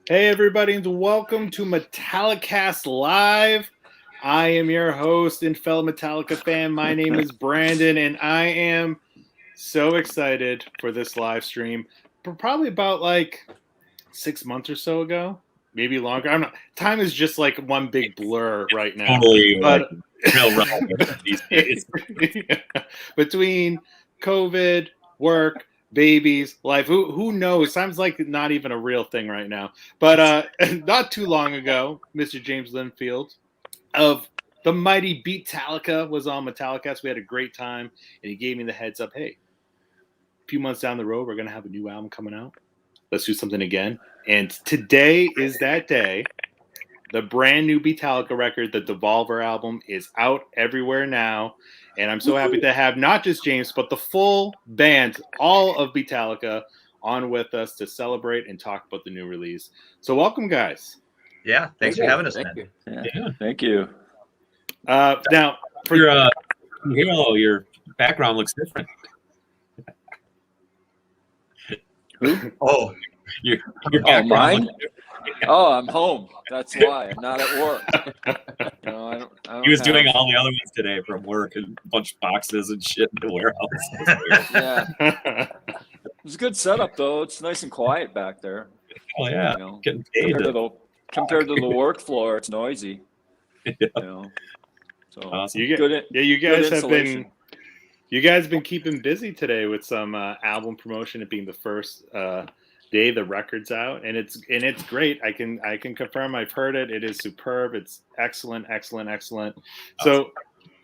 Hey everybody, and welcome to Metallicast Live. I am your host and fellow Metallica fan. My name is Brandon, and I am so excited for this live stream. Probably about like 6 months or so ago, maybe longer. I'm not. Time is just like one big blur right now. Totally, but real relevant these days. Between COVID, work, babies, life, who knows? Sounds like not even a real thing right now. But not too long ago, Mr. James Linfield of the mighty Beatallica was on Metallicast. We had a great time, and he gave me the heads up. Hey, a few months down the road, we're gonna have a new album coming out. Let's do something again. And today is that day. The brand new Beatallica record, the Devolver Album, is out everywhere now. And I'm so happy to have not just James, but the full band, all of Beatallica, on with us to celebrate and talk about the new release. So welcome, guys. Yeah, thanks for having us, man. Yeah, thank you. Now, for your hero, your background looks different. Who? Oh, Your Oh, background mine? looks different. Oh, I'm home. That's why I'm not at work. I don't He was have- doing all the other ones today from work and a bunch of boxes and shit in the warehouse. Yeah, it's a good setup though. It's nice and quiet back there. Oh yeah, You know, getting paid. compared to the work floor, it's noisy. Yeah. You know, so Awesome. you, good. you good guys have been insulation. you guys have been keeping busy today with some album promotion. It being the first day the record's out, and it's great. I can confirm. I've heard it. It is superb. It's excellent. So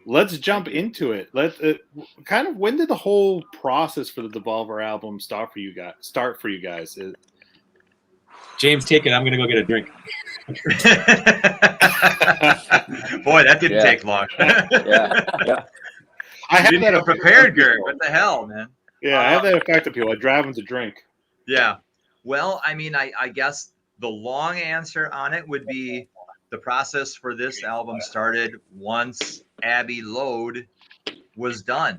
let's jump into it. Kind of, when did the whole process for the Devolver album start for you guys? James, take it. I'm gonna go get a drink. boy, that didn't Yeah. take long. Yeah. I have Didn't that even prepared, Gert. What the hell, man? Yeah, I have that effect of people. I drive them to drink. Yeah. Well, I mean, I guess the long answer on it would be the process for this album started once Abbey Load was done.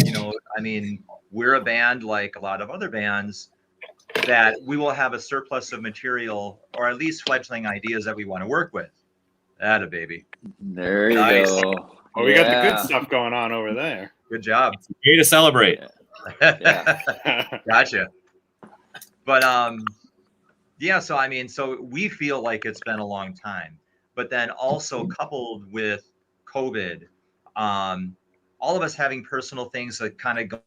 You know, I mean, we're a band like a lot of other bands that we will have a surplus of material or at least fledgling ideas that we want to work with. Atta baby. There you Nice. go. Oh, we got the Yeah. good stuff going on over there. Good job. Way to celebrate. Yeah. Gotcha. But yeah, so I mean, so we feel like it's been a long time, but then also coupled with COVID, all of us having personal things that kind of go,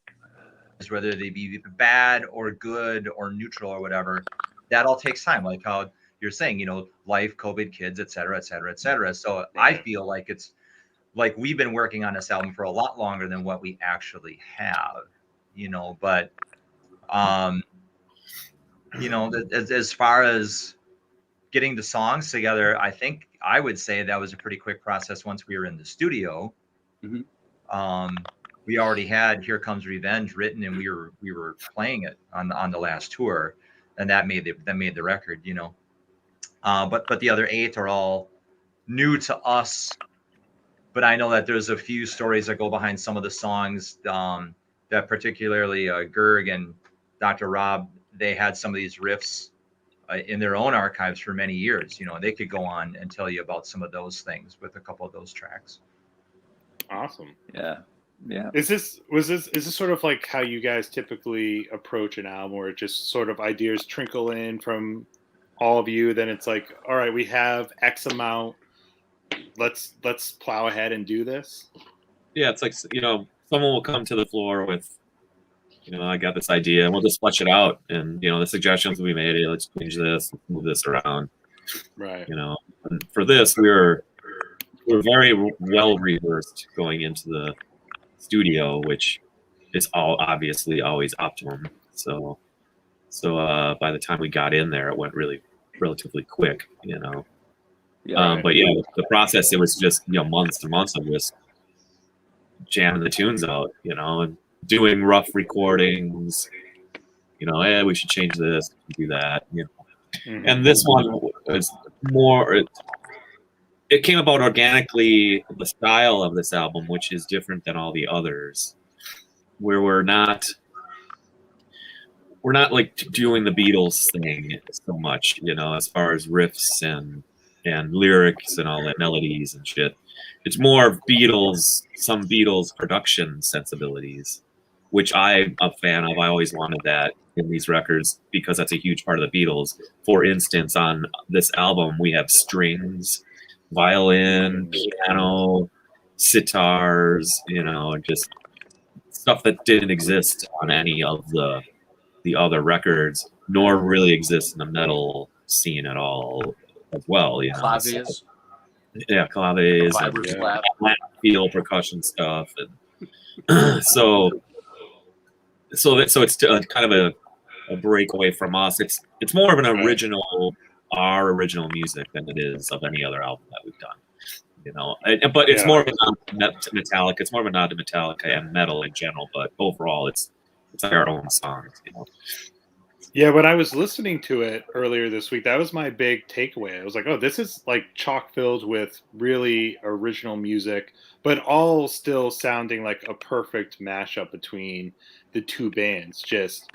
whether they be bad or good or neutral or whatever, that all takes time. Like how you're saying, you know, life, COVID, kids, et cetera, et cetera, et cetera. So I feel like it's like we've been working on this album for a lot longer than what we actually have, you know, but you know, as far as getting the songs together, I think I would say that was a pretty quick process once we were in the studio. Mhm. We already had "Here Comes Revenge" written, and we were playing it on the last tour, and that made the record, you know. But the other 8 are all new to us. But I know that there's a few stories that go behind some of the songs that particularly Gerg and Dr. Rob, they had some of these riffs in their own archives for many years. You know, they could go on and tell you about some of those things with a couple of those tracks. Awesome. Yeah. Is this sort of like how you guys typically approach an album, where it just sort of ideas trickle in from all of you? Then it's like, all right, we have X amount. Let's plow ahead and do this. Yeah, it's like, you know, someone will come to the floor with, you know, I got this idea, and we'll just flesh it out. And, you know, the suggestions we made, hey, let's change this, move this around. Right. You know, and for this, we're very well rehearsed going into the studio, which is obviously always optimum. So by the time we got in there, it went really relatively quick, you know. Yeah. But yeah, the process, it was just, you know, months and months of just jamming the tunes out, you know, and doing rough recordings, you know, hey, we should change this, do that, you know. Mhm. And this one was more, it came about organically, the style of this album, which is different than all the others, where we're not we're not like doing the Beatles thing so much, you know, as far as riffs and lyrics and all that, melodies and shit. It's more of Beatles, some Beatles production sensibilities, which I'm a fan of. I always wanted that in these records because that's a huge part of the Beatles. For instance, on this album, we have strings, violin, piano, sitars, you know, just stuff that didn't exist on any of the other records, nor really exist in the metal scene at all as well. You know, Claviers, yeah, claves fiber and slap. feel percussion stuff, and so it's kind of a breakaway from us. It's more of an original, our original music than it is of any other album that we've done. You know, but it's more of a nod to Metallica. It's more of a nod to Metallica and metal in general. But overall, it's like our own songs. You know. Yeah, when I was listening to it earlier this week, that was my big takeaway. I was like, oh, this is like chock filled with really original music, but all still sounding like a perfect mashup between the two bands, just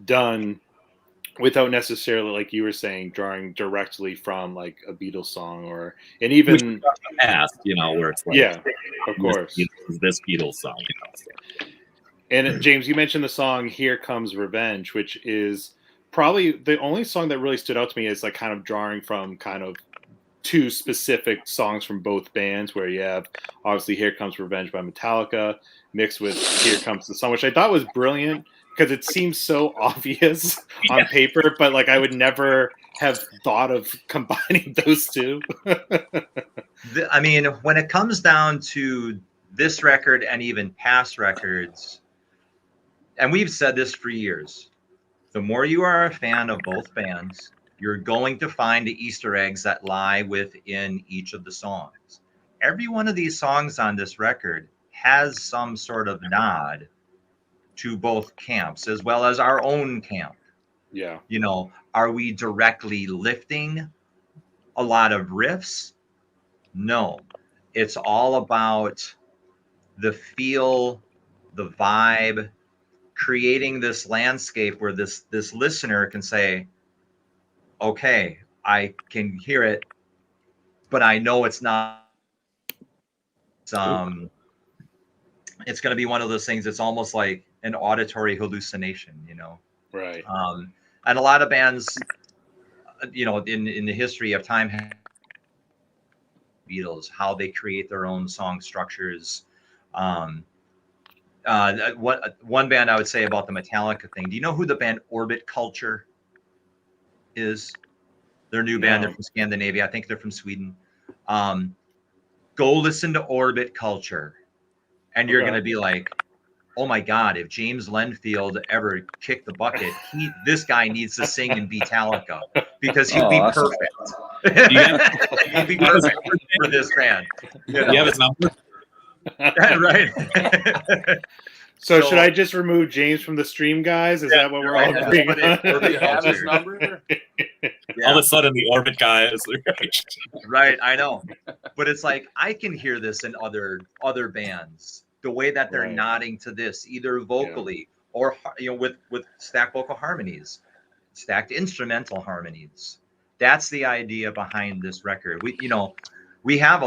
done without necessarily, like you were saying, drawing directly from like a Beatles song or, and even past, you know, where it's like, yeah, of course, this Beatles song. You know, so. And James, you mentioned the song "Here Comes Revenge," which is probably the only song that really stood out to me as like kind of drawing from kind of two specific songs from both bands, where you have obviously "Here Comes Revenge" by Metallica mixed with "Here Comes the Sun," which I thought was brilliant because it seems so obvious on paper, but like I would never have thought of combining those two. I mean, when it comes down to this record and even past records, and we've said this for years, the more you are a fan of both bands, you're going to find the Easter eggs that lie within each of the songs. Every one of these songs on this record has some sort of nod to both camps, as well as our own camp. Yeah. You know, are we directly lifting a lot of riffs? No. It's all about the feel, the vibe, creating this landscape where this listener can say, okay, I can hear it, but I know it's not it's going to be one of those things. It's almost like an auditory hallucination, you know? Right. And a lot of bands, you know, in the history of time, Beatles, how they create their own song structures. What one band I would say about the Metallica thing, do you know who the band Orbit Culture is? Their new band, they're from Scandinavia. I think they're from Sweden. Go listen to Orbit Culture, and you're going to be like, oh my God, if James Lenfield ever kicked the bucket, this guy needs to sing in Beatallica because he'd be perfect. He'd be perfect for this band. You know? Yeah, it's not right. So should I just remove James from the stream, guys? Is that what we're all agreeing on? Do you have his number? All of a sudden the Orbit guy is right. I know, but it's like I can hear this in other bands. The way that they're nodding to this, either vocally or with stacked vocal harmonies, stacked instrumental harmonies. That's the idea behind this record. We have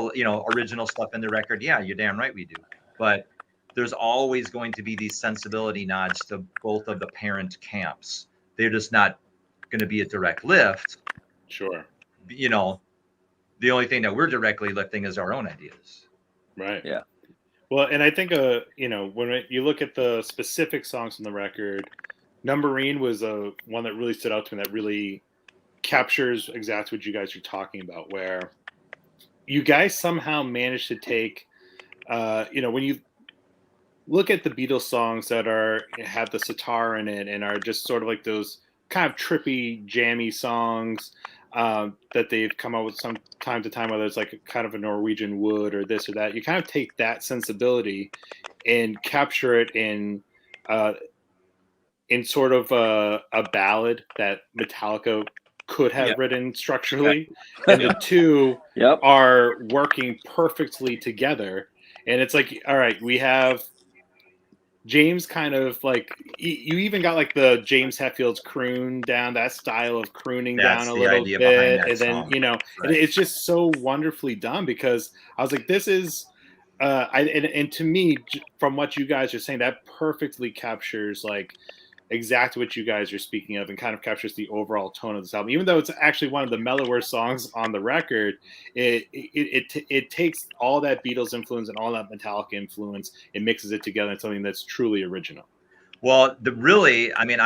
original stuff in the record. Yeah, you're damn right we do. But there's always going to be these sensibility nods to both of the parent camps. They're just not going to be a direct lift. Sure. You know, the only thing that we're directly lifting is our own ideas. Right. Yeah. Well, and I think, when you look at the specific songs on the record, Numberine was one that really stood out to me, that really captures exactly what you guys are talking about, where you guys somehow managed to take, when you look at the Beatles songs that have the sitar in it and are just sort of like those kind of trippy, jammy songs that they've come up with some time to time, whether it's like kind of a Norwegian Wood or this or that. You kind of take that sensibility and capture it in sort of a ballad that Metallica could have written structurally, and the two are working perfectly together. And it's like, all right, we have James kind of like you even got like the James Hetfield's croon down, that style of crooning That's down a the little idea behind bit, that and then song. and Right. it's just so wonderfully done because I was like, this is. And to me, from what you guys are saying, that perfectly captures like exactly what you guys are speaking of and kind of captures the overall tone of this album. Even though it's actually one of the mellower songs on the record, it takes all that Beatles influence and all that Metallica influence and mixes it together in something that's truly original. Well, I mean,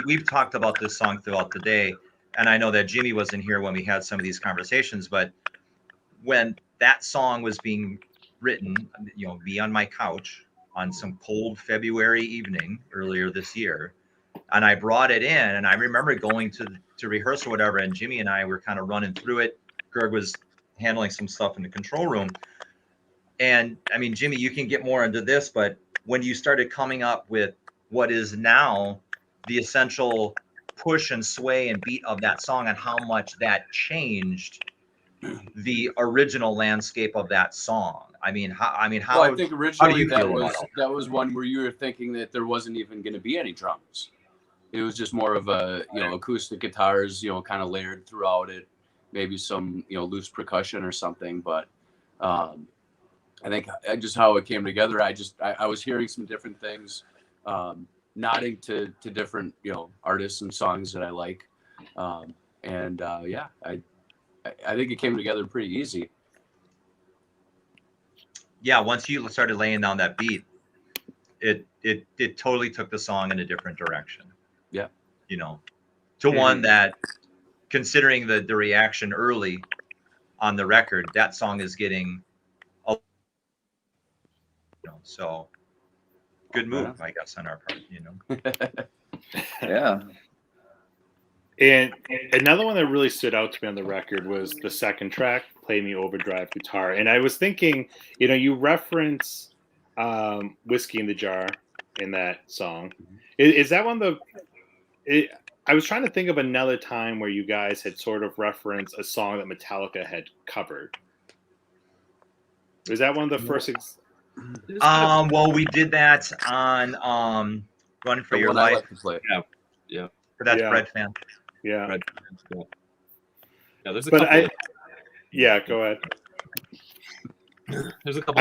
we've talked about this song throughout the day, and I know that Jimmy wasn't here when we had some of these conversations, but when that song was being written, Be on My Couch on some cold February evening earlier this year, and I brought it in, and I remember going to rehearse or whatever, and Jimmy and I were kind of running through it. Gerg was handling some stuff in the control room, and I mean, Jimmy, you can get more into this, but when you started coming up with what is now the essential push and sway and beat of that song and how much that changed the original landscape of that song. I mean, how Well, I think how do originally you feel about it? that was one where you were thinking that there wasn't even going to be any drums. It was just more of a acoustic guitars, kind of layered throughout it, maybe some loose percussion or something. But I think just how it came together, I was hearing some different things, nodding to different artists and songs that I like, I think it came together pretty easy. Yeah, once you started laying down that beat, it totally took the song in a different direction. Yeah. To one that, considering the reaction early on the record, that song is getting so good move, I guess, on our part, Yeah. And another one that really stood out to me on the record was the second track, Play Me Overdrive Guitar. And I was thinking, you reference Whiskey in the Jar in that song. Is that one I was trying to think of another time where you guys had sort of referenced a song that Metallica had covered. Was that one of the first? Well, we did that on Run for Your Life. Like to play. Yeah. For that Fred fan. Yeah. Yeah, there's a couple. Go ahead. There's a couple.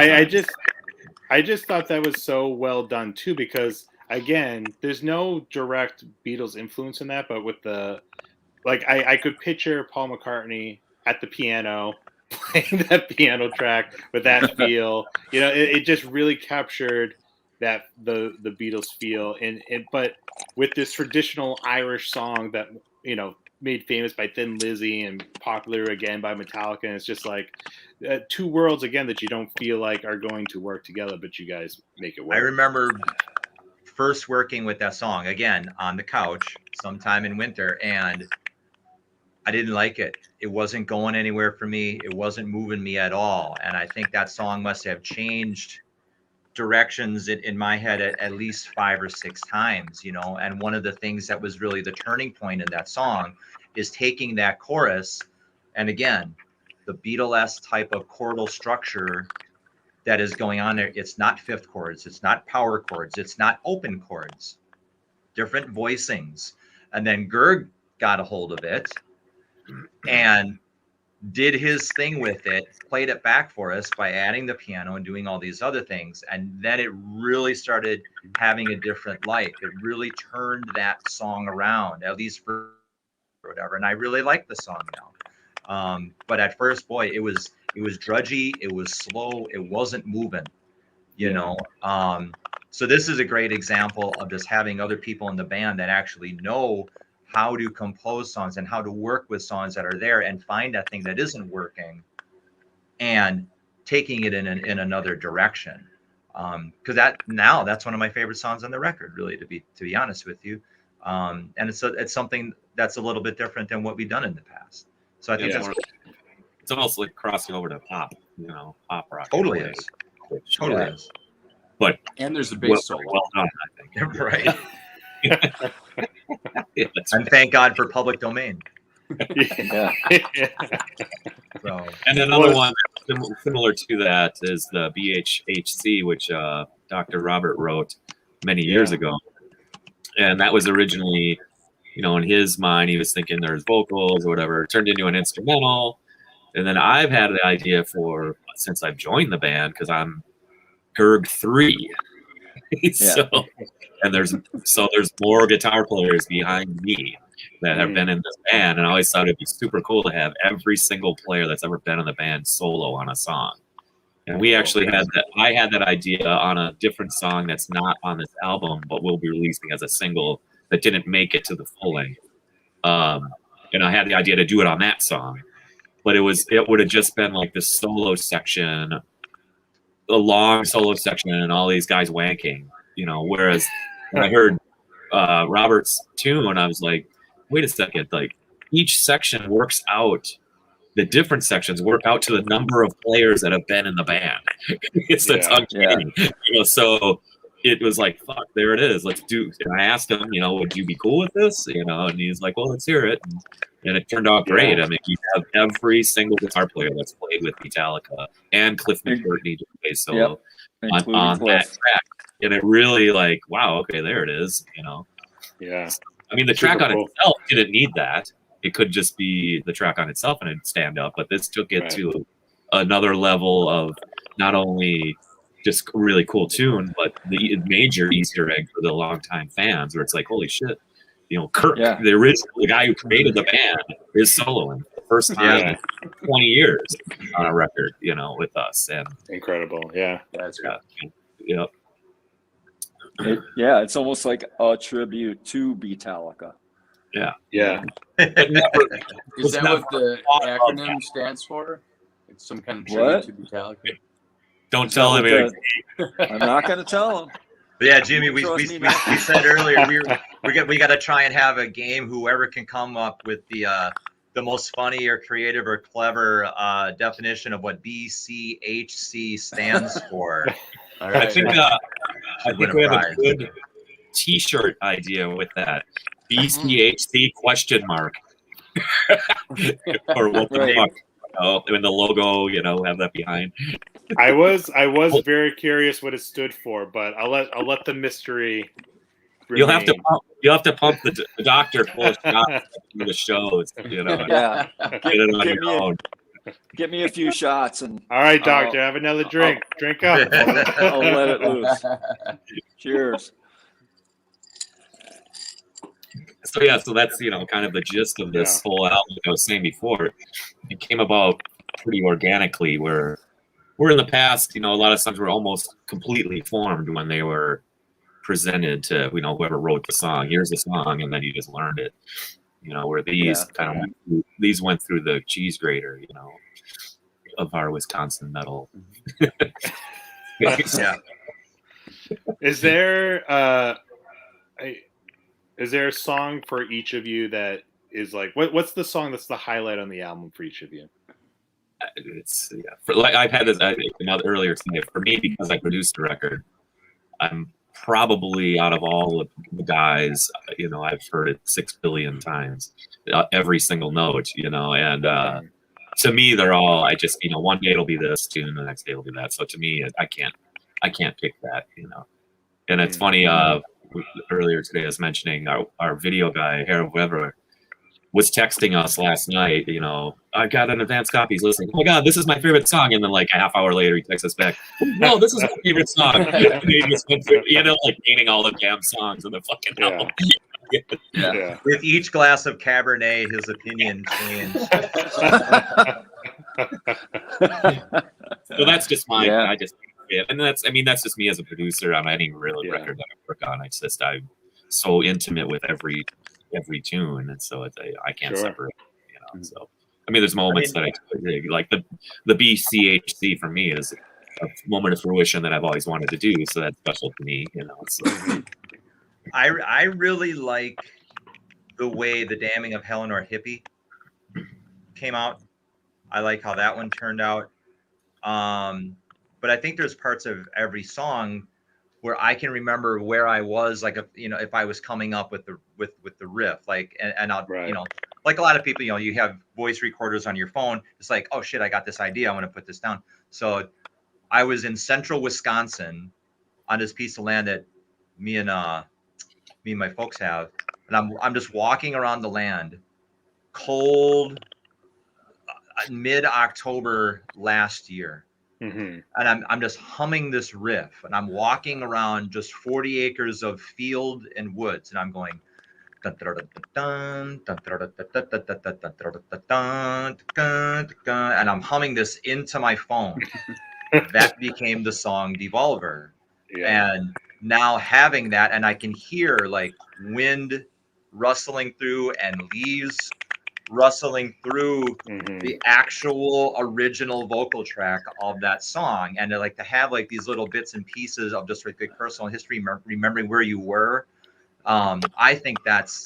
I just thought that was so well done too, because again, there's no direct Beatles influence in that, but with I could picture Paul McCartney at the piano playing that piano track with that feel. It just really captured that the Beatles feel, but with this traditional Irish song that made famous by Thin Lizzy and popular again by Metallica, and it's just like two worlds again that you don't feel like are going to work together, but you guys make it work. I remember first working with that song again on the couch sometime in winter, and I didn't like it. It wasn't going anywhere for me. It wasn't moving me at all, and I think that song must have changed directions in my head at least 5 or 6 times, and one of the things that was really the turning point in that song is taking that chorus, and again, the Beatles type of chordal structure that is going on there. It's not fifth chords, it's not power chords, it's not open chords, different voicings. And then Gerg got a hold of it and did his thing with it, played it back for us by adding the piano and doing all these other things. And then it really started having a different life. It really turned that song around, at least for whatever. And I really like the song now. But at first, boy, it was drudgy, it was slow, it wasn't moving, So this is a great example of just having other people in the band that actually know how to compose songs and how to work with songs that are there and find that thing that isn't working and taking it in another direction. Because that's one of my favorite songs on the record, really, to be honest with you. And it's something that's a little bit different than what we've done in the past. So I think it's almost like crossing over to pop, pop rock. Totally is. Totally is. But there's a bass solo. Well done, I think. Right. And thank God for public domain. Yeah. So, and another one similar to that is the BHHC, which Dr. Robert wrote, many years ago. And that was originally, you know, in his mind, he was thinking there's vocals or whatever. It turned into an instrumental. And then I've had the idea since I've joined the band, because I'm Gerg 3. So there's more guitar players behind me that have been in this band, and I always thought it'd be super cool to have every single player that's ever been in the band solo on a song. And we actually I had that idea on a different song that's not on this album, but we'll be releasing as a single that didn't make it to the full length. And I had the idea to do it on that song, but it would have just been like this solo section, a long solo section, and all these guys wanking, you know. Whereas when I heard Robert's tune, I was like, wait a second, like each section works out. The different sections work out to the number of players that have been in the band. It's uncanny. You know, so it was like, fuck, there it is. Let's do. And I asked him, you know, would you be cool with this? You know, and he's like, well, let's hear it. And it turned out great. I mean, you have every single guitar player that's played with Beatallica, and Cliff McCartney plays solo on that track. And it really, like, wow, okay, there it is. You know. Yeah. I mean, the track on itself didn't need that. It could just be the track on itself and it'd stand up, but this took it to another level of not only just a really cool tune, but the major Easter egg for the longtime fans, where it's like, holy shit, you know, Kirk, the guy who created the band, is soloing for the first time in 20 years on a record, you know, with us. And incredible. Yeah. That's right. Yep. It's almost like a tribute to Beatallica. Yeah. Is that what the acronym stands for? It's some kind of tribute to Beatallica. Don't tell him. I'm not going to tell him. But yeah, Jimmy, we said earlier we got to try and have a game. Whoever can come up with the most funny or creative or clever definition of what BCHC stands for. All right. I think we have a good T-shirt idea with that. BCHC question mark. Or what the fuck? And the logo, you know, have that behind. I was very curious what it stood for, but I'll let the mystery remain. You'll have to pump the doctor full of shots through the shows, you know. Yeah. Get it on your own. Get me a few shots and all right, doctor, have another drink. Drink up. I'll let it loose. Cheers. So that's, you know, kind of the gist of this whole album. Like I was saying before, it came about pretty organically, where in the past, you know, a lot of songs were almost completely formed when they were presented to, you know, whoever wrote the song. Here's the song, and then you just learned it. You know, where these went through the cheese grater, you know, of our Wisconsin metal. Is there a song for each of you that is like, what's the song that's the highlight on the album for each of you? It's like I've had this earlier today. For me, because I produced the record, I'm probably, out of all of the guys, you know, I've heard it 6 billion times, every single note, you know, and to me, they're all, I just, you know, one day it'll be this tune, the next day it'll be that. So to me, I can't pick that, you know. And it's funny, earlier today I was mentioning our video guy, Harold Weber, was texting us last night, you know, I got an advanced copy. He's listening. Oh my God, this is my favorite song. And then like a half hour later, he texts us back. No, this is my favorite song. And he just went through, you know, like naming all the damn songs in the fucking album. Yeah. With each glass of Cabernet, his opinion changed. So that's just mine. I just, and that's just me as a producer on any record that I work on. I'm so intimate with every tune, and so I can't separate, you know. So I mean, there's moments that I like the BCHC for me is a moment of fruition that I've always wanted to do, so that's special to me, you know. So. I really like the way The Damning of Eleanor Hippie came out. I like how that one turned out. But I think there's parts of every song where I can remember where I was, like, if I was coming up with the riff, like, and I'll, you know, like a lot of people, you know, you have voice recorders on your phone. It's like, oh shit, I got this idea. I'm going to put this down. So I was in central Wisconsin on this piece of land that me and my folks have, and I'm just walking around the land, cold, mid-October last year. Mm-hmm. And I'm just humming this riff, and I'm walking around just 40 acres of field and woods, and I'm going, and I'm humming this into my phone. That became the song Devolver. Yeah. And now having that, and I can hear like wind rustling through and leaves rustling through Mm-hmm. the actual original vocal track of that song, and to have like these little bits and pieces of just like personal history, remembering where you were. I think that's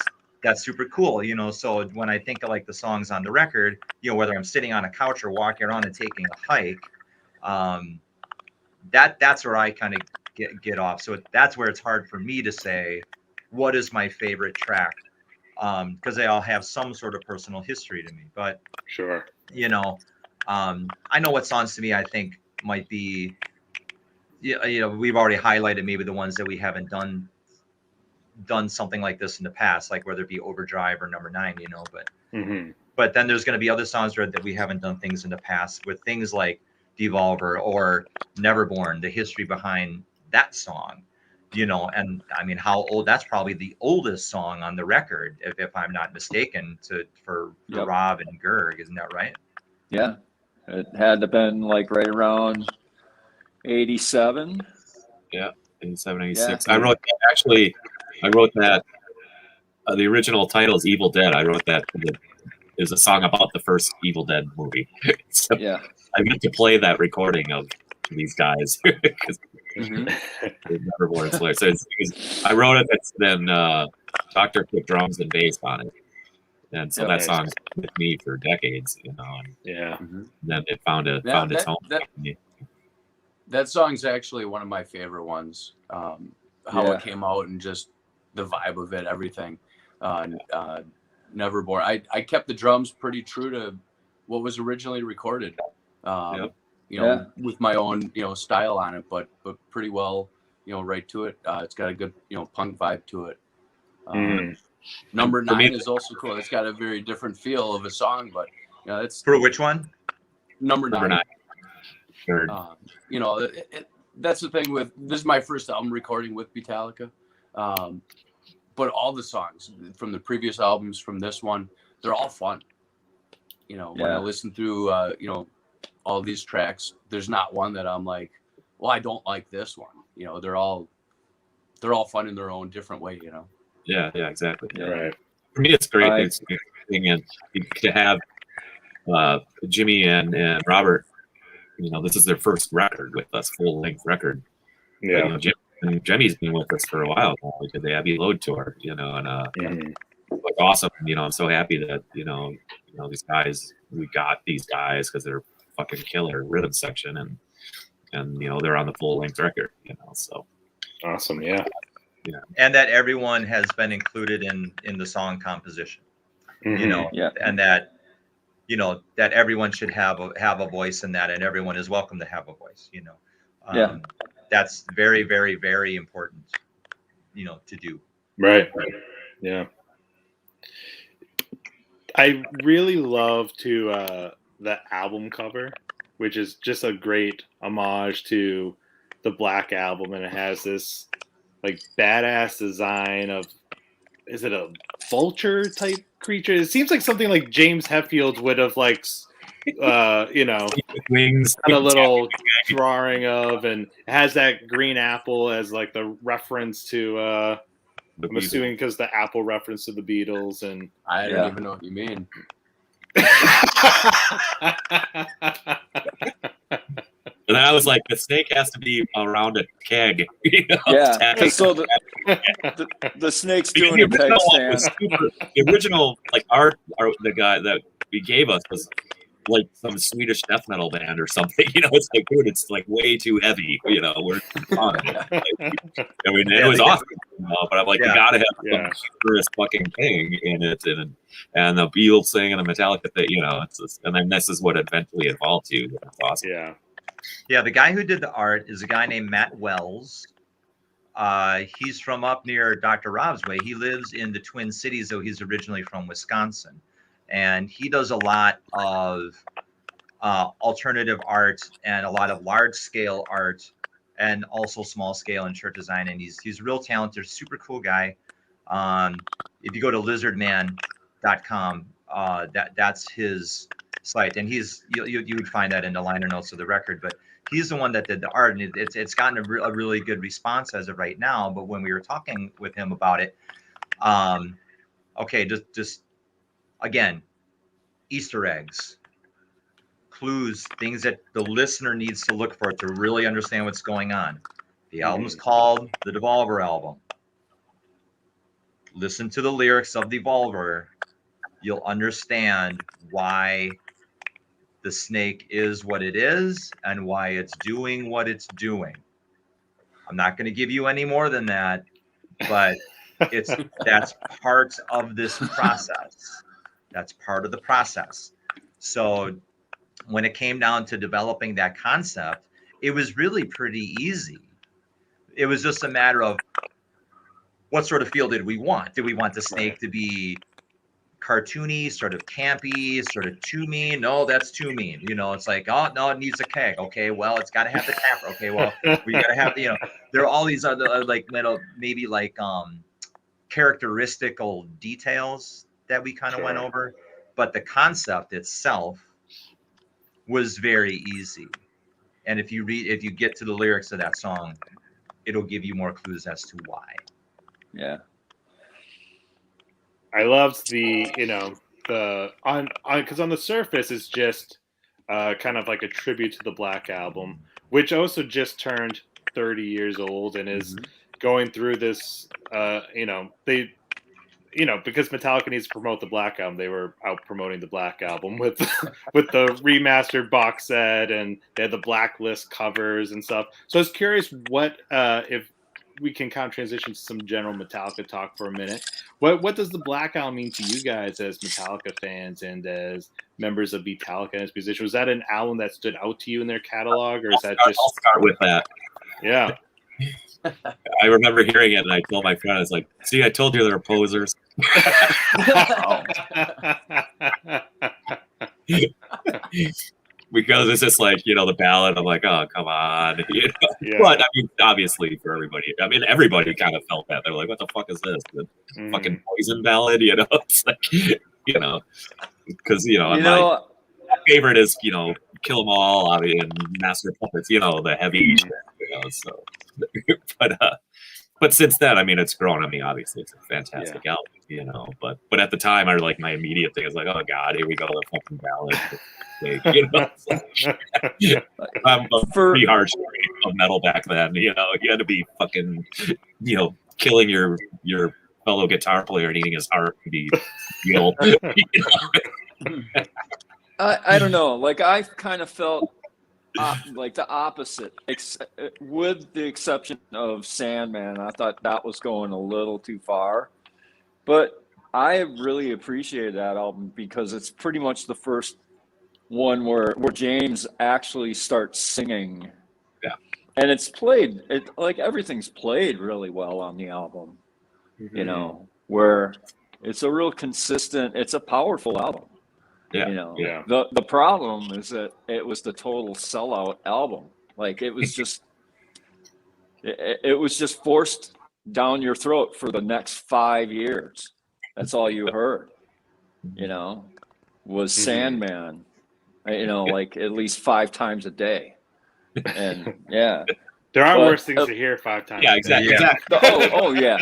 super cool, so when I think of like the songs on the record, whether I'm sitting on a couch or walking around and taking a hike, that's where I kind of get off. So that's where it's hard for me to say what is my favorite track, because they all have some sort of personal history to me. But Sure. I know what songs to me I think might be, we've already highlighted maybe the ones that we haven't done something like this in the past, like whether it be Overdrive or Number 9, but Mm-hmm. but then there's going to be other songs that we haven't done things in the past with, things like Devolver or Neverborn, the history behind that song, and I mean, how old, that's probably the oldest song on the record, if I'm not mistaken, for Yep. Rob and Gerg, isn't that right? Yeah. It had to been like right around 87. 87, 86. I wrote that. The original title is Evil Dead. I wrote that. Is a song about the first Evil Dead movie. So Yeah. I meant to play that recording of these guys because Mhm. Neverborn Slayer. So I wrote it. Then Doctor put drums and bass on it, and so Yeah, that nice. song's with me for decades. And Yeah. then it found its home. That song's actually one of my favorite ones. How Yeah. it came out and just the vibe of it, everything. Neverborn. I kept the drums pretty true to what was originally recorded. With my own style on it, but pretty well right to it. It's got a good punk vibe to it. Number 9 is also cool. It's got a very different feel of a song, but it's For which one? Number 9. Sure. That's the thing with this is my first album recording with Beatallica, but all the songs from the previous albums, from this one, they're all fun. When I listen through all these tracks, there's not one that I'm like, well, I don't like this one. They're all fun in their own different way. Yeah, exactly. Yeah. Right. For me, it's great. It's and to have Jimmy and Robert. This is their first record with us, full length record. Yeah. But, Jimmy's been with us for a while now. We did the Abbey Load tour, like awesome. I'm so happy that these guys, we got these guys because they're fucking killer rhythm section, and they're on the full length record. So Awesome. Yeah. And that everyone has been included in the song composition, Mm-hmm. and that that everyone should have a voice in that, and everyone is welcome to have a voice. That's very, very, very important, to do. Right. Yeah. I really love the album cover, which is just a great homage to the Black Album, and it has this like badass design of, is it a vulture type creature? It seems like something like James Hetfield would have like wings, kind of little drawing of, and it has that green apple as like the reference to I'm assuming because the apple reference to the Beatles, and I don't even know what you mean. And I was like, the snake has to be around a keg. Yeah, so the snake's doing a peg stand. The original like art, the guy that he gave us was like some Swedish death metal band or something. It's like, dude, it's like way too heavy. We're on. It was awesome. But I'm like, you gotta have some serious fucking thing in it, and the Beatles thing and the Metallica thing. It's just, and then this is what eventually evolved to. It's awesome. Yeah, the guy who did the art is a guy named Matt Wells. He's from up near Dr. Rob's way. He lives in the Twin Cities, though he's originally from Wisconsin. And he does a lot of alternative art and a lot of large scale art and also small scale and shirt design. And he's real talented, super cool guy. If you go to lizardman.com, that's his site. And you would find that in the liner notes of the record. But he's the one that did the art, and it's gotten a really good response as of right now. But when we were talking with him about it, okay, just again, Easter eggs, clues, things that the listener needs to look for to really understand what's going on. The album's called the Devolver Album. Listen to the lyrics of Devolver. You'll understand why the snake is what it is and why it's doing what it's doing. I'm not going to give you any more than that, but that's part of this process. That's part of the process. So when it came down to developing that concept, it was really pretty easy. It was just a matter of what sort of feel did we want? Did we want the snake to be cartoony, sort of campy, sort of too mean? No, that's too mean. You know, it's like, oh no, it needs a keg. Okay, well, it's got to have the tapper. Okay, well, we got to have the, there are all these other like maybe like characteristical details that we kind of went over, but the concept itself was very easy. And if you get to the lyrics of that song, it'll give you more clues as to why. Yeah. I loved because on the surface it's just kind of like a tribute to the Black Album, which also just turned 30 years old and is going through this. Because Metallica needs to promote the Black Album, they were out promoting the Black Album with the remastered box set, and they had the Blacklist covers and stuff. So I was curious what if we can kind of transition to some general Metallica talk for a minute. What does the Black Album mean to you guys as Metallica fans and as members of Beatallica as musicians? Was that an album that stood out to you in their catalog, or is that just? I'll start with that. Yeah. I remember hearing it, and I told my friend, "I was like, see, I told you they were posers." Because it's just like, the ballad. I'm like, oh, come on. Yeah. But I mean, obviously for everybody, everybody kind of felt that. They're like, what the fuck is this? The fucking Poison ballad? It's like, because, my favorite is, Kill 'Em All, and Master of Puppets, the heavy shit, so. But since then, it's grown on me. Obviously, it's a fantastic album, But at the time, my immediate thing is like, oh god, here we go, the fucking ballad. I'm a pretty harsh of metal back then. You had to be fucking, killing your fellow guitar player and eating his heart to be real. I don't know. Like, I kind of felt like the opposite, with the exception of Sandman. I thought that was going a little too far, but I really appreciated that album because it's pretty much the first one where James actually starts singing. Yeah, and it's played. Everything's played really well on the album. Where it's a real consistent. It's a powerful album. Yeah. The problem is that it was the total sellout album. Like, it was just it was just forced down your throat for the next 5 years. That's all you heard, was Sandman, like at least 5 times a day. And there are worse things to hear 5 times. Yeah, exactly. Oh yeah.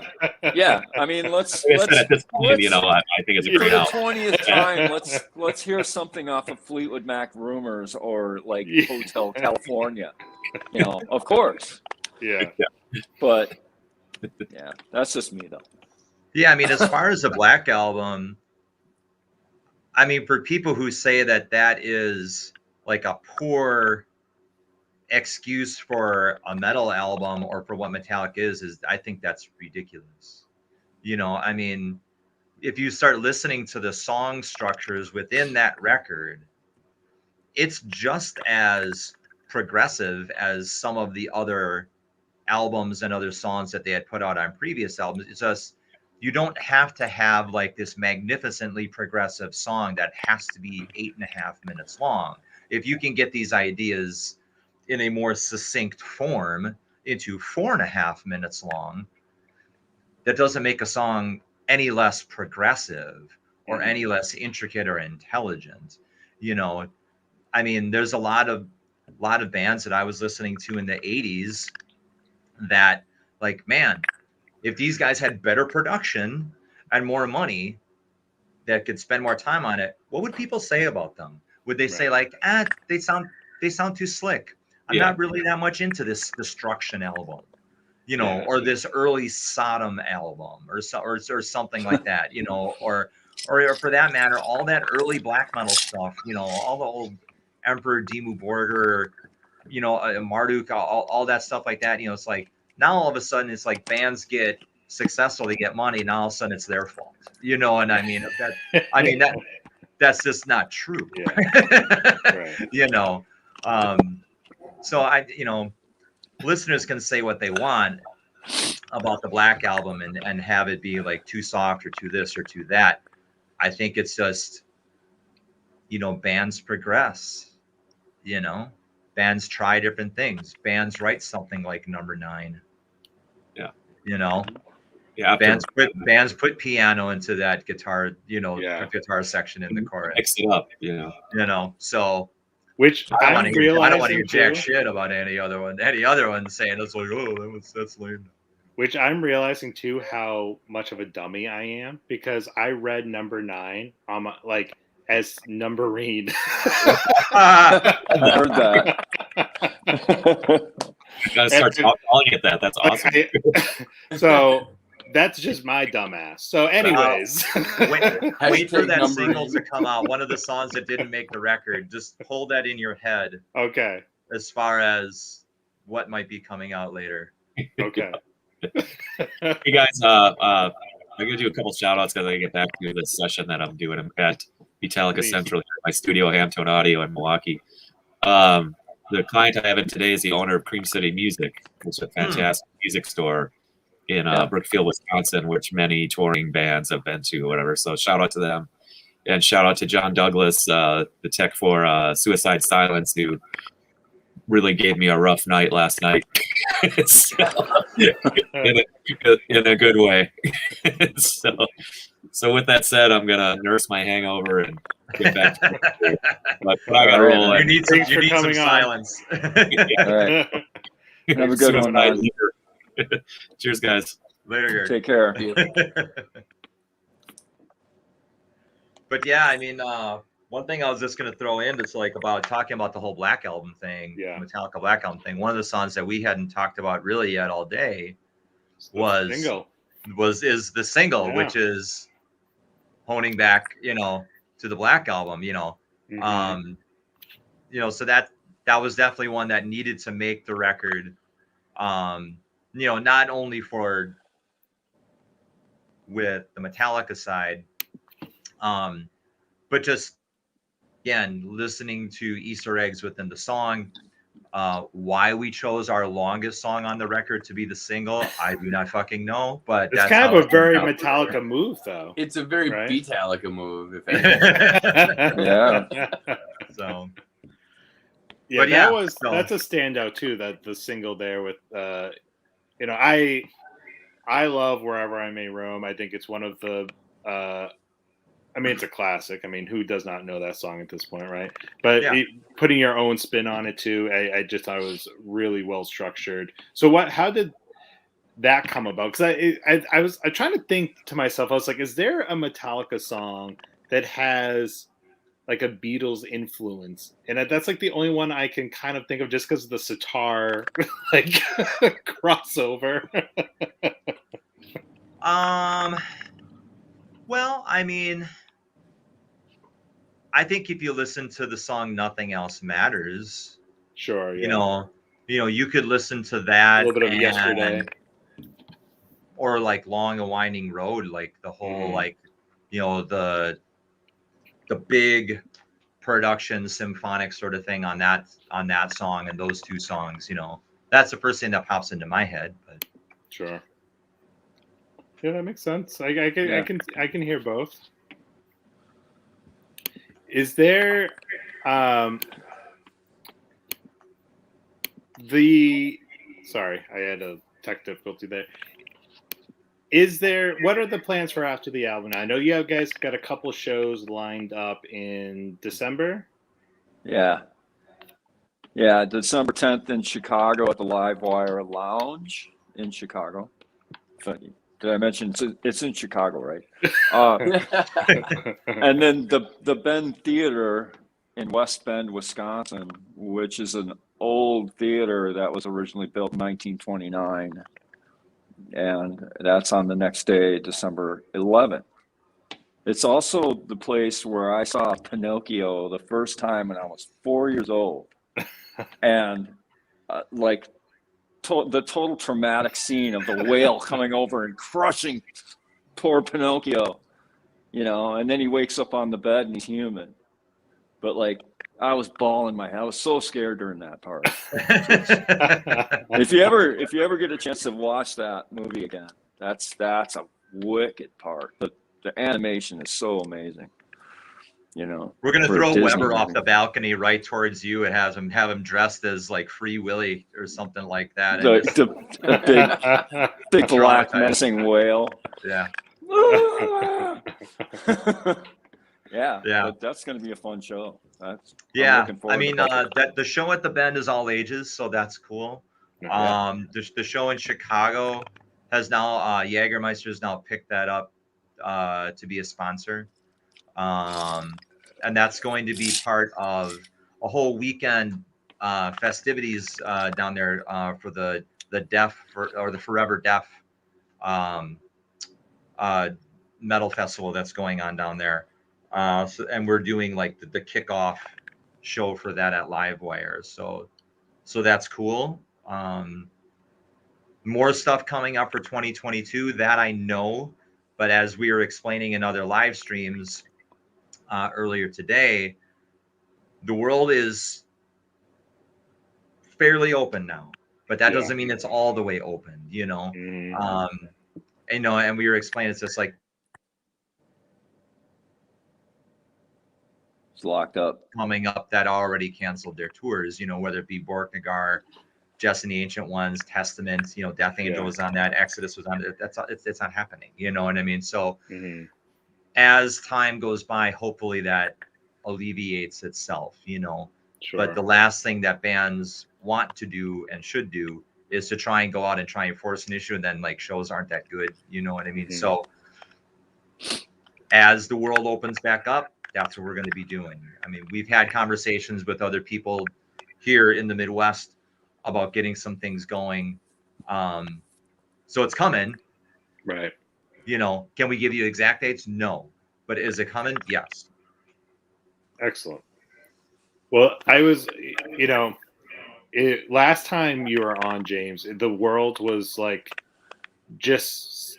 I mean, let's at this point, I think it's a great album. For the 20th time, let's hear something off of Fleetwood Mac Rumors or like Hotel California. Of course. Yeah. But that's just me though. Yeah, as far as the Black Album, for people who say that is like a poor excuse for a metal album or for what Metallica is I think that's ridiculous. If you start listening to the song structures within that record, it's just as progressive as some of the other albums and other songs that they had put out on previous albums. It's just, you don't have to have like this magnificently progressive song that has to be 8.5 minutes long. If you can get these ideas in a more succinct form into 4.5 minutes long, that doesn't make a song any less progressive or any less intricate or intelligent. You know, I mean, there's a lot of bands that I was listening to in the 80s that, like, man, if these guys had better production and more money that could spend more time on it, what would people say about them? Would they say like, they sound too slick. I'm not really that much into this Destruction album, you know, or this early Sodom album or something like that, you know, or for that matter, all that early black metal stuff, you know, all the old Emperor Dimmu Borgir, you know, Marduk, all that stuff like that. You know, it's like now all of a sudden it's like bands get successful, they get money, now all of a sudden it's their fault, you know. And I mean that's just not true. You know, so you know, listeners can say what they want about the Black Album and have it be like too soft or too this or too that. I think it's just, you know, bands progress, you know, bands try different things. Bands write something like Number 9. Yeah. You know, bands put piano into that guitar, you know, guitar section in the chorus. Mix it up, you know. You know, so which I don't want to hear jack shit about any other one saying it's like, oh, that's lame. Which I'm realizing too how much of a dummy I am, because I read Number 9 on my, like, as numberine. I heard that. You gotta start calling it that. That's awesome. So that's just my dumbass. So anyways, wait for that single to come out. One of the songs that didn't make the record. Just hold that in your head. Okay. As far as what might be coming out later. Okay. Hey guys, I'm gonna do a couple shout outs because I get back to this session that I'm doing at Beatallica Central, my studio, Hamtone Audio in Milwaukee. The client I have in today is the owner of Cream City Music, which is a fantastic music store in Brookfield, Wisconsin, which many touring bands have been to, whatever. So shout out to them. And shout out to John Douglas, the tech for Suicide Silence, who really gave me a rough night last night. in a good way. So with that said, I'm gonna nurse my hangover and get back to it. But I gotta roll. You need some silence. All right. Have a good one, man. Cheers, guys. Later. Take care. But yeah, I mean, one thing I was just going to throw in that's like about talking about the whole Black Album thing, Metallica Black Album thing. One of the songs that we hadn't talked about really yet all day is the single, which is honing back, you know, to the Black Album, you know. You know, so that was definitely one that needed to make the record. You know, not only with the Metallica side, but just again listening to Easter eggs within the song. Why we chose our longest song on the record to be the single, I do not fucking know. But it's kind of a very Metallica move, though. It's a very Beatallica move, if So. Yeah, that's a standout too. That the single there with, you know, I love Wherever I May Roam. I think it's one of the, I mean, it's a classic. I mean, who does not know that song at this point, right? But putting your own spin on it too, I just thought it was really well structured. So how did that come about? Because I was trying to think to myself, I was like, is there a Metallica song that has like a Beatles influence? And that's like the only one I can kind of think of, just because of the sitar like crossover. Well, I mean, I think if you listen to the song "Nothing Else Matters," sure, you know, you could listen to that a little bit of Yesterday, or like "Long and Winding Road," like the whole like, you know, the big production symphonic sort of thing on that song and those two songs, you know. That's the first thing that pops into my head. But Sure. Yeah, that makes sense. I can hear both. Is there sorry, I had a tech difficulty there. What are the plans for after the album? I know you guys got a couple shows lined up in December. Yeah. Yeah, December 10th in Chicago at the Livewire Lounge in Chicago. Did I mention it's in Chicago, right? And then the Bend Theater in West Bend, Wisconsin, which is an old theater that was originally built in 1929. And that's on the next day, December 11th. It's also the place where I saw Pinocchio the first time when I was 4 years old. And the total traumatic scene of the whale coming over and crushing poor Pinocchio, and then he wakes up on the bed and he's human. But like, I was bawling my head. I was so scared during that part. If you ever get a chance to watch that movie again, that's a wicked part. But the animation is so amazing. We're gonna throw Weber off the balcony right towards you and have him dressed as like Free Willy or something like that. The big black menacing whale. Yeah. Yeah. But that's gonna be a fun show. I'm looking forward that the show at the Bend is all ages, so that's cool. The show in Chicago has now Jägermeister's now picked that up to be a sponsor. And that's going to be part of a whole weekend festivities down there for the deaf or the Forever Deaf metal festival that's going on down there. And we're doing like the kickoff show for that at Livewire. So that's cool. More stuff coming up for 2022 that I know, but as we were explaining in other live streams earlier today, the world is fairly open now, but that doesn't mean it's all the way open, and we were explaining it's just like it's locked up coming up that already canceled their tours, whether it be Borknagar, Jess and the Ancient Ones, Testament, Death Angel was on that, Exodus was on it. It's not happening, you know what I mean? So as time goes by, hopefully that alleviates itself, Sure. But the last thing that bands want to do and should do is to try and go out and try and force an issue, and then like shows aren't that good, you know what I mean? So as the world opens back up, that's what we're going to be doing. I mean, we've had conversations with other people here in the Midwest about getting some things going. So it's coming. Right. Can we give you exact dates? No. But is it coming? Yes. Excellent. Well, I was, last time you were on, James, the world was like just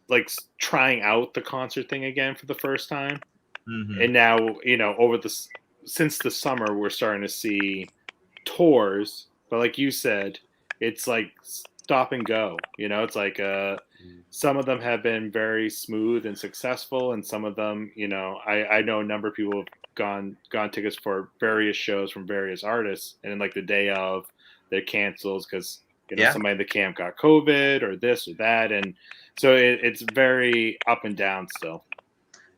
like trying out the concert thing again for the first time. And now, since the summer, we're starting to see tours, but like you said, it's like stop and go, it's like some of them have been very smooth and successful, and some of them, I know a number of people have gone tickets for various shows from various artists, and then like the day of, they're cancels because somebody in the camp got COVID or this or that, and so it's very up and down still.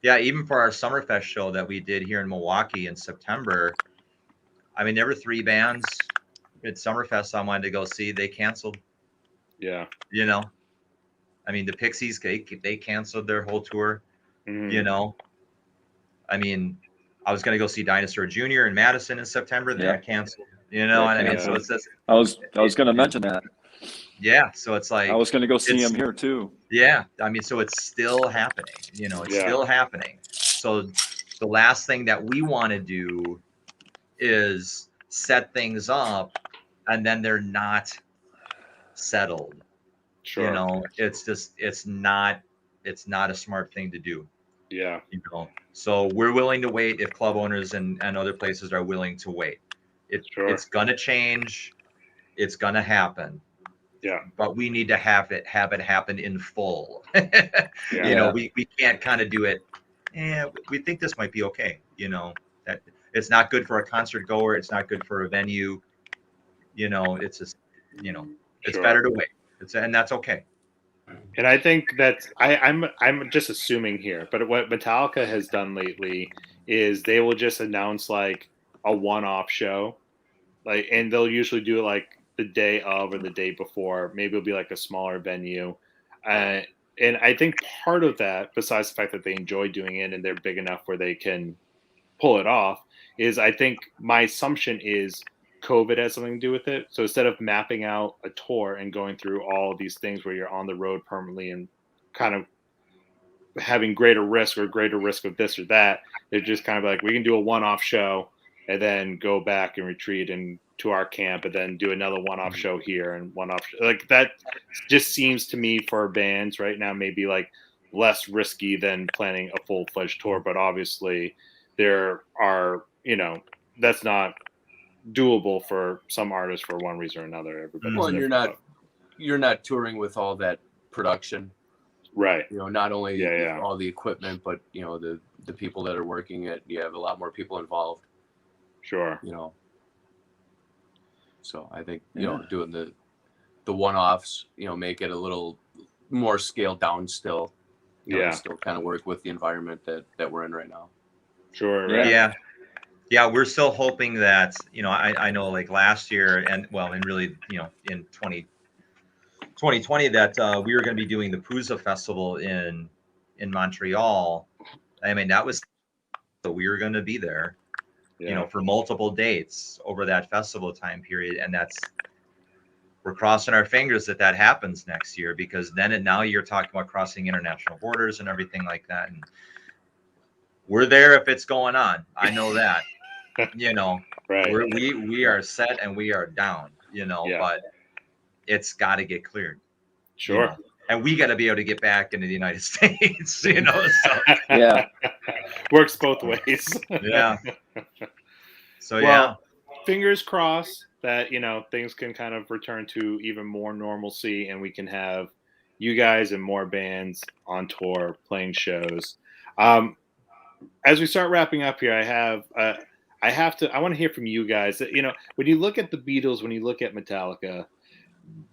Yeah, even for our Summerfest show that we did here in Milwaukee in September, I mean, there were 3 bands at Summerfest I wanted to go see. They canceled. Yeah. I mean, the Pixies, they canceled their whole tour. I mean, I was going to go see Dinosaur Jr. in Madison in September. They got canceled. And I mean, so it's just. I was going to mention that. Yeah, so it's like I was going to go see him here too. Yeah, I mean, so it's still happening. It's still happening. So the last thing that we want to do is set things up, and then they're not settled. Sure. It's not a smart thing to do. Yeah. So we're willing to wait if club owners and other places are willing to wait. It's gonna change. It's gonna happen. Yeah. But we need to have it happen in full. Yeah. We can't kind of do it. We think this might be okay. That it's not good for a concert goer. It's not good for a venue. It's just, it's Sure. better to wait. And that's okay. And I think that's I'm just assuming here, but what Metallica has done lately is they will just announce like a one-off show, like, and they'll usually do it like the day of or the day before. Maybe it'll be like a smaller venue, and I think part of that, besides the fact that they enjoy doing it and they're big enough where they can pull it off, is I think my assumption is COVID has something to do with it. So instead of mapping out a tour and going through all of these things where you're on the road permanently and kind of having greater risk of this or that, they're just kind of like, we can do a one-off show and then go back and retreat and to our camp and then do another one-off show here and one-off like that. Just seems to me for bands right now maybe like less risky than planning a full-fledged tour, but obviously there are, that's not doable for some artists for one reason or another. Everybody's Well, and you're not touring with all that production, right? Not only Yeah. all the equipment, but the people that are working it. You have a lot more people involved. Sure. So I think doing the one-offs, make it a little more scaled down still. Still kind of work with the environment that we're in right now. Sure. Right. Yeah, we're still hoping that, I know like last year and really, in 2020 that we were going to be doing the Pouza Festival in Montreal. I mean, that was, so we were going to be there, for multiple dates over that festival time period. And we're crossing our fingers that happens next year, because now you're talking about crossing international borders and everything like that. And we're there if it's going on. I know that. Right. We are set and we are down, but it's got to get cleared. Sure. And we got to be able to get back into the United States, so. Yeah. Works both ways. Yeah. So, fingers crossed that, things can kind of return to even more normalcy and we can have you guys and more bands on tour playing shows. As we start wrapping up here, I want to hear from you guys. When you look at the Beatles, when you look at Metallica,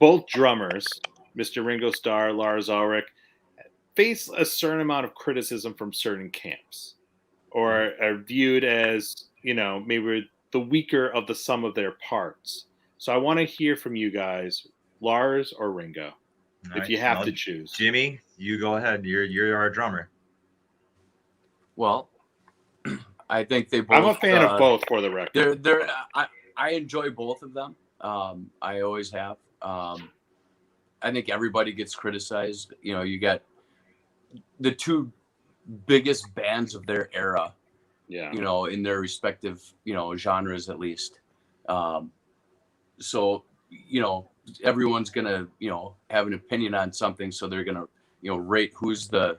both drummers, Mr. Ringo Starr, Lars Ulrich, face a certain amount of criticism from certain camps, or are viewed as, maybe the weaker of the sum of their parts. So I want to hear from you guys, Lars or Ringo, if you have to choose. Jimmy, you go ahead. You're our drummer. Well, I think they both. I'm a fan of both, for the record. I enjoy both of them. I always have. I think everybody gets criticized. You got the two biggest bands of their era. Yeah. In their respective, genres at least. So, everyone's gonna, have an opinion on something. So they're gonna, rate who's the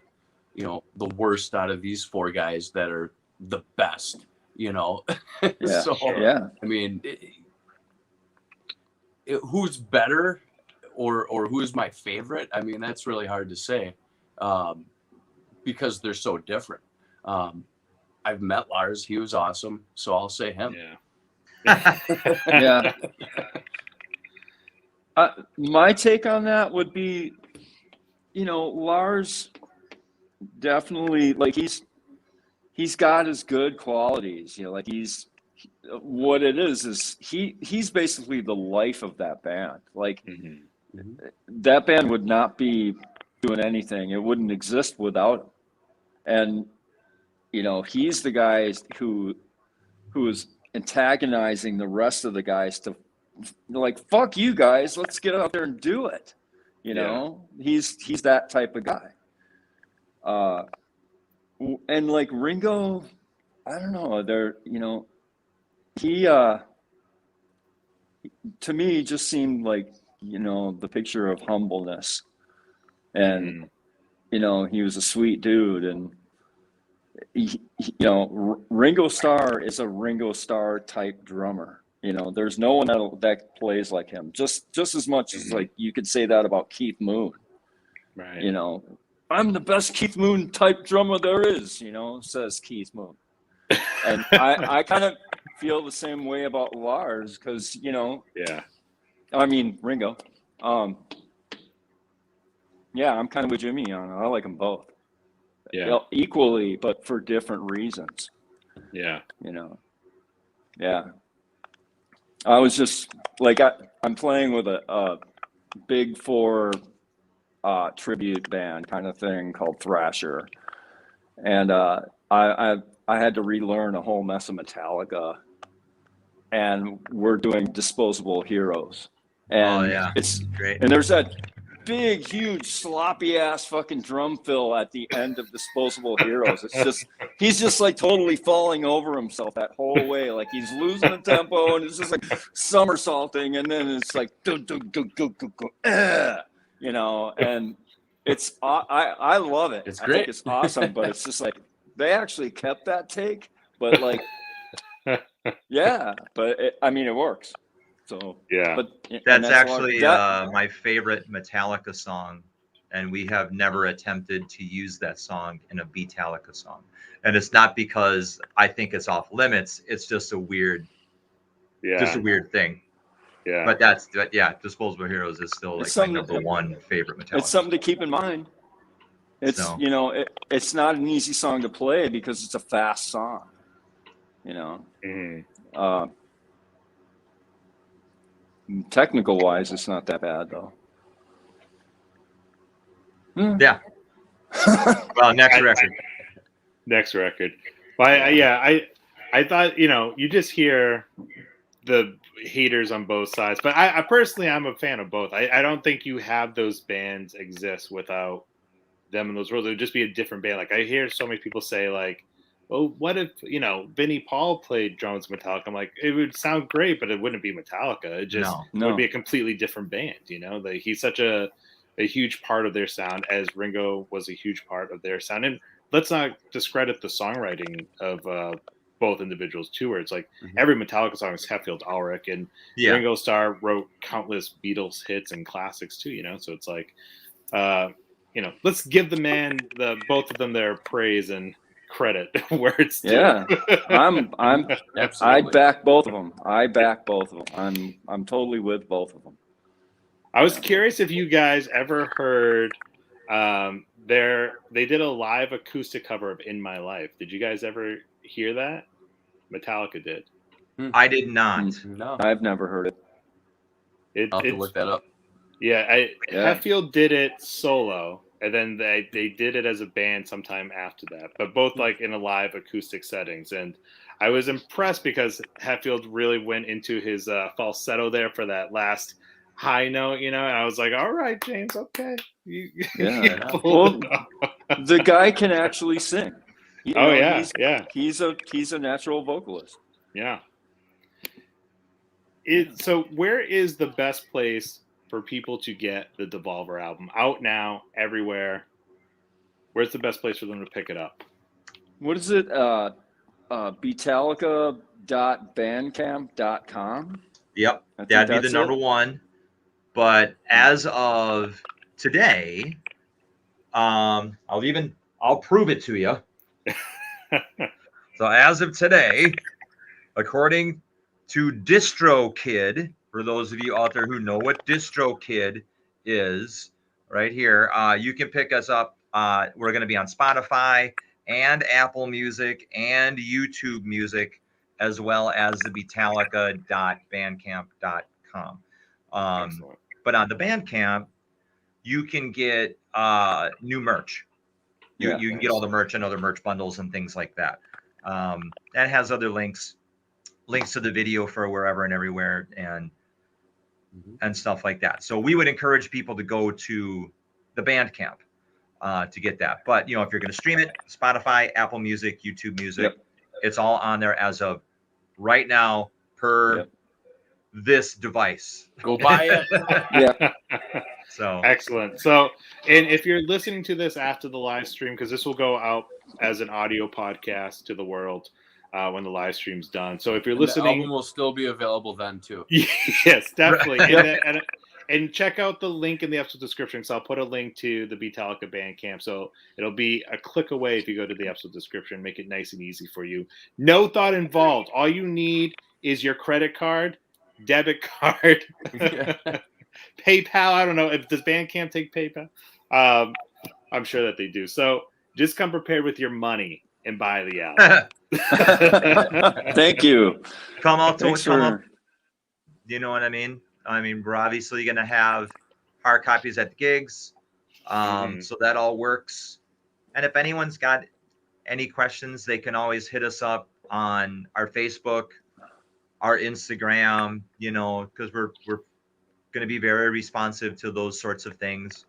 worst out of these four guys that are the best, Yeah. So, Yeah. I mean, who's better or who's my favorite? I mean, that's really hard to say, because they're so different. I've met Lars. He was awesome. So I'll say him. Yeah. Yeah. My take on that would be, Lars definitely, like, he's got his good qualities, like what it is he's basically the life of that band. Like, that band would not be doing anything. It wouldn't exist without him. And, he's the guy who is antagonizing the rest of the guys to, like, fuck you guys, let's get out there and do it. He's that type of guy. And like Ringo, I don't know, he to me just seemed like, the picture of humbleness. And he was a sweet dude, and Ringo Starr is a Ringo Starr type drummer. You know, there's no one that plays like him. Just as much as like you could say that about Keith Moon. Right. You know, I'm the best Keith Moon type drummer there is. You know, says Keith Moon. And I kind of feel the same way about Lars because, you know, Yeah. I mean, Ringo. Yeah, I'm kind of with Jimmy on it. I like them both. Yeah. You know, equally, but for different reasons. Yeah. You know. Yeah. I was just like, I'm playing with a Big Four tribute band kind of thing called Thrasher. And I had to relearn a whole mess of Metallica. And we're doing Disposable Heroes. And it's great. And there's that big, huge, sloppy ass fucking drum fill at the end of Disposable Heroes. It's just, he's just like totally falling over himself that whole way. Like he's losing the tempo and it's just like somersaulting. And then it's like, you know, and it's, I love it. It's I great. think it's awesome, but it's just like, they actually kept that take, but like, yeah, but I mean, it works. So Yeah. but That's actually my favorite Metallica song, and we have never attempted to use that song in a Beatallica song. And it's not because I think it's off limits. It's just a weird, thing. Yeah. But Disposable Heroes is still like my number one favorite Metallica. It's something to keep in mind. It's you know, it's not an easy song to play because it's a fast song. You know. Technical wise, it's not that bad though. Yeah. Well, next record. Well, I thought, you know, you just hear the haters on both sides, but I personally, I'm a fan of both. I don't think you have those bands exist without them in those roles. It would just be a different band. Like I hear so many people say like, well, what if, you know, Vinnie Paul played drums Metallica? I'm like, it would sound great, but it wouldn't be Metallica. It just would be a completely different band, you know? Like, he's such a huge part of their sound, as Ringo was a huge part of their sound. And let's not discredit the songwriting of both individuals too, where it's like every Metallica song is Hetfield, Ulrich, and Ringo Starr wrote countless Beatles hits and classics too, you know? So it's like, you know, let's give the man, both of them their praise and credit where it's due. Yeah, I'm Absolutely. I back both of them. I'm totally with both of them. I was curious if you guys ever heard they did a live acoustic cover of In My Life. Did you guys ever hear that? Metallica did. I did not. No, I've never heard it. I'll have to look that up. Yeah, Hetfield did it solo, and then they did it as a band sometime after that, but both like in a live acoustic settings. And I was impressed because Hetfield really went into his falsetto there for that last high note, you know, and I was like, all right, James, okay. Well, the guy can actually sing. You know, he's a natural vocalist. Yeah. So where is the best place for people to get the Devolver album? Out now, everywhere. Where's the best place for them to pick it up? What is it? Beatallica.bandcamp.com. Yep, that'd be the number one. But as of today, I'll prove it to you. So as of today, according to DistroKid, for those of you out there who know what DistroKid is, right here, you can pick us up. We're going to be on Spotify and Apple Music and YouTube Music, as well as the Beatallica.bandcamp.com. But on the Bandcamp, you can get new merch. You can get all the merch and other merch bundles and things like that. That has other links to the video for wherever and everywhere and stuff like that. So we would encourage people to go to the Bandcamp to get that. But, you know, if you're going to stream it, Spotify, Apple Music, YouTube Music, it's all on there as of right now per this device. Go buy it. So excellent. So, and if you're listening to this after the live stream, because this will go out as an audio podcast to the world, when the live stream's done. So if you're And the listening, album will still be available then too. yes, definitely. And check out the link in the episode description. So I'll put a link to the Beatallica Bandcamp. So it'll be a click away if you go to the episode description. Make it nice and easy for you. No thought involved. All you need is your credit card, debit card, PayPal. I don't know if does Bandcamp take PayPal. I'm sure that they do. So just come prepared with your money and buy the album. Thank you. Come out to Thanks come up. for- You know what I mean? I mean, we're obviously going to have hard copies at the gigs. So that all works. And if anyone's got any questions, they can always hit us up on our Facebook, our Instagram, you know, because we're going to be very responsive to those sorts of things.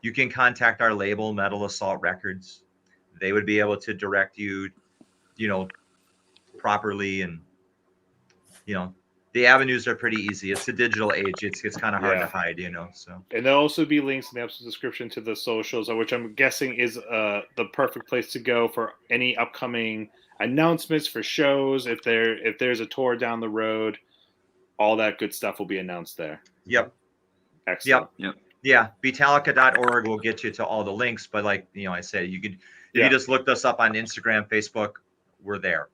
You can contact our label, Metal Assault Records. They would be able to direct you, you know, properly, and you know, the avenues are pretty easy. It's a digital age. It's kind of hard to hide, you know. So, and there'll also be links in the episode description to the socials, which I'm guessing is the perfect place to go for any upcoming announcements for shows. If there's a tour down the road, all that good stuff will be announced there. Yep. Excellent. Yep. Yeah, Beatallica.org will get you to all the links. But like, you know, I said, you could, if you just looked us up on Instagram, Facebook, we're there.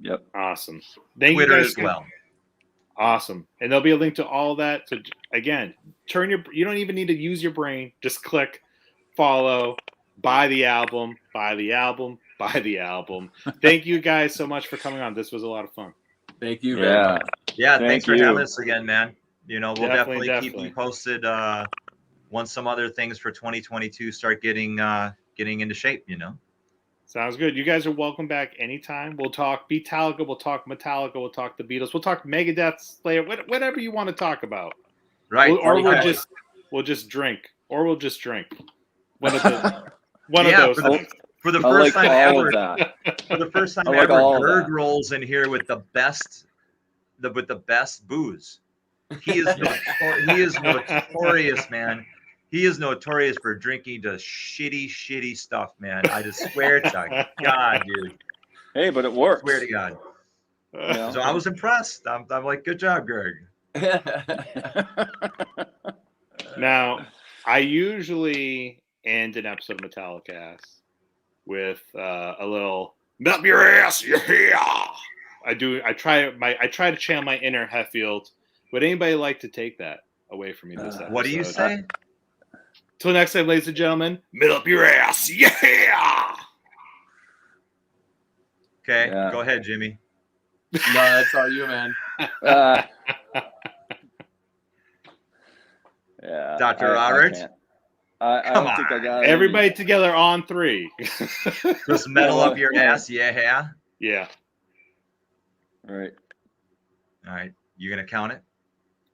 Yep. Awesome. Thank Twitter you guys. as well. Awesome. And there'll be a link to all that. So again, you don't even need to use your brain. Just click, follow, buy the album. Thank you guys so much for coming on. This was a lot of fun. Thank you very much. Yeah, Thank thanks for you. having us again, man. You know, we'll definitely keep Definitely. you posted once some other things for 2022 start getting into shape, you know. Sounds good. You guys are welcome back anytime. We'll talk Beatallica, we'll talk Metallica, we'll talk the Beatles, we'll talk Megadeth, Slayer, whatever you want to talk about. Right. We'll just drink. Or we'll just drink. One of those things. For the I first like time all ever, of that. for the first time I like ever, all of Gerg that. rolls in here with the best booze. He is notorious, man. He is notorious for drinking the shitty stuff, man. I just swear to God, dude. Hey, but it works. Swear to God. Yeah. So I was impressed. I'm like, good job, Greg. Now, I usually end an episode of Metallicast with a little "Up your ass, yeah." I try to channel my inner Hetfield. Would anybody like to take that away from me this episode? What do you say? Till next time, ladies and gentlemen, middle up your ass, yeah. Okay, Yeah. go ahead, Jimmy. No, that's all you, man. Yeah. Dr. Robert? I Come don't think I got it. Everybody together on 3. Just metal up your ass, yeah. Yeah. All right. All right, you gonna count it?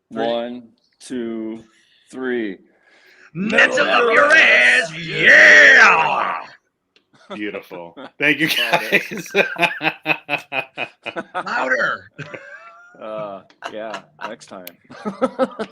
1, 2, 3. Metal up your ass, yeah. Beautiful. Thank you guys. Louder. Yeah, next time.